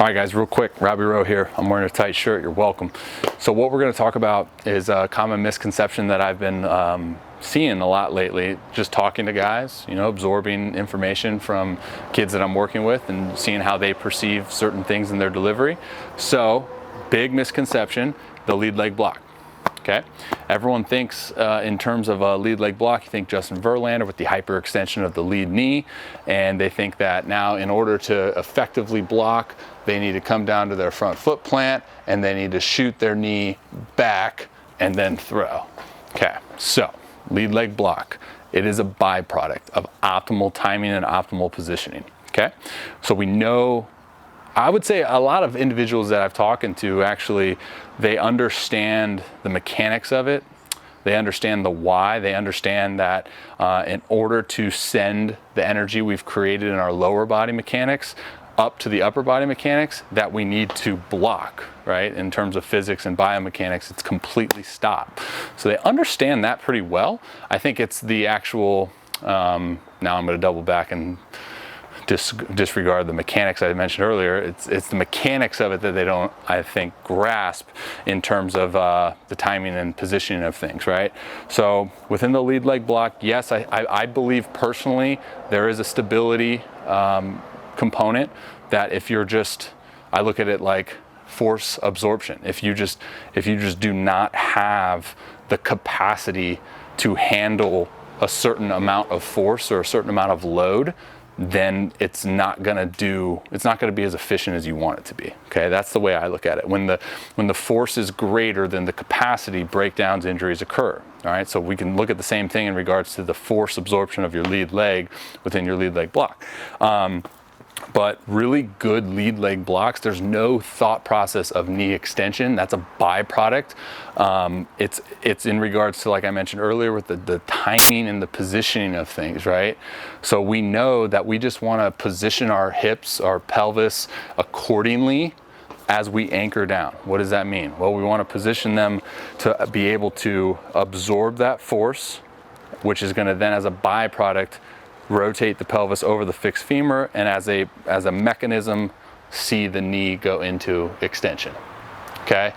All right guys, real quick, Robby Rowe here. I'm wearing a tight shirt, you're welcome. So what we're gonna talk about is a common misconception that I've been seeing a lot lately, just talking to guys, you know, absorbing information from kids that I'm working with and seeing how they perceive certain things in their delivery. So, big misconception, the lead leg block. Okay, everyone thinks in terms of a lead leg block, you think Justin Verlander with the hyperextension of the lead knee, and they think that now in order to effectively block, they need to come down to their front foot plant and they need to shoot their knee back and then throw. Okay, so lead leg block, it is a byproduct of optimal timing and optimal positioning. Okay, so we know, I would say a lot of individuals that I've talked to actually, they understand the mechanics of it. They understand the why. They understand that in order to send the energy we've created in our lower body mechanics up to the upper body mechanics, that we need to block, right? In terms of physics and biomechanics, it's completely stop. So they understand that pretty well. I think it's the actual, now I'm gonna double back and disregard the mechanics I mentioned earlier. It's the mechanics of it that they don't, I think, grasp in terms of the timing and positioning of things, right? So within the lead leg block, yes, I believe personally there is a stability component that if you're just, I look at it like force absorption. If you just do not have the capacity to handle a certain amount of force or a certain amount of load, then it's not gonna be as efficient as you want it to be. Okay, that's the way I look at it. When the force is greater than the capacity, breakdowns, injuries occur. All right, so we can look at the same thing in regards to the force absorption of your lead leg within your lead leg block. But really good lead leg blocks, there's no thought process of knee extension. That's a byproduct. It's in regards to, like I mentioned earlier, with the timing and the positioning of things, right? So we know that we just want to position our hips, our pelvis accordingly as we anchor down. What does that mean? Well, we want to position them to be able to absorb that force, which is going to then, as a byproduct, rotate the pelvis over the fixed femur, and as a mechanism, see the knee go into extension. Okay?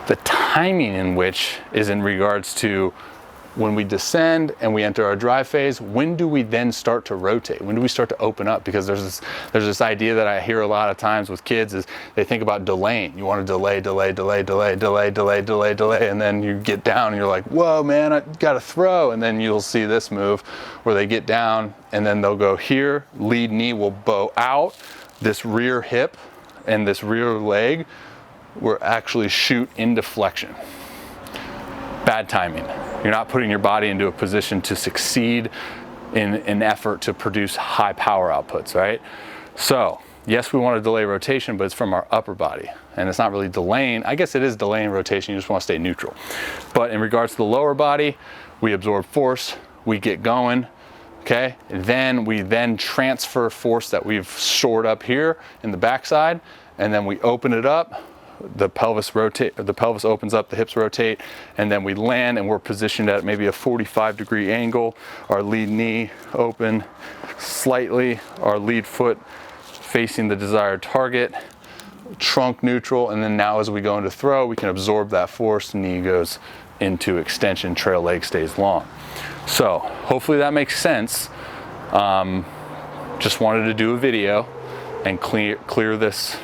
The timing in which is in regards to when we descend and we enter our drive phase, when do we then start to rotate? When do we start to open up? Because there's this idea that I hear a lot of times with kids is they think about delaying. You want to delay, and then you get down and you're like, whoa man, I gotta throw. And then you'll see this move where they get down and then they'll go here, lead knee will bow out, this rear hip and this rear leg will actually shoot into flexion. Bad timing. You're not putting your body into a position to succeed in an effort to produce high power outputs, right? So, yes, we want to delay rotation, but it's from our upper body. And it's not really delaying. I guess it is delaying rotation. You just want to stay neutral. But in regards to the lower body, we absorb force, we get going, okay? Then we transfer force that we've stored up here in the backside, and then we open it up. The pelvis opens up, the hips rotate, and then we land and we're positioned at maybe a 45-degree angle. Our lead knee open slightly, our lead foot facing the desired target, trunk neutral, and then now as we go into throw, we can absorb that force, knee goes into extension, trail leg stays long. So hopefully that makes sense. Just wanted to do a video and clear this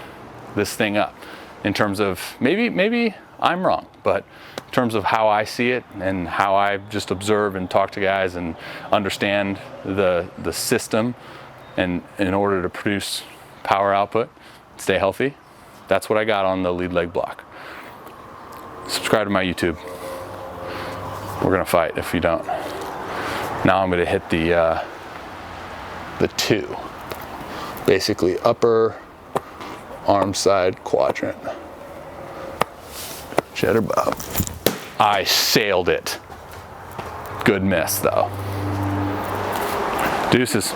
thing up. In terms of, maybe I'm wrong, but in terms of how I see it and how I just observe and talk to guys and understand the system, and in order to produce power output, stay healthy, that's what I got on the lead leg block. Subscribe to my YouTube. We're gonna fight if you don't. Now I'm gonna hit the 2, basically upper arm side quadrant. Cheddar bob. I sailed it. Good miss though. Deuces.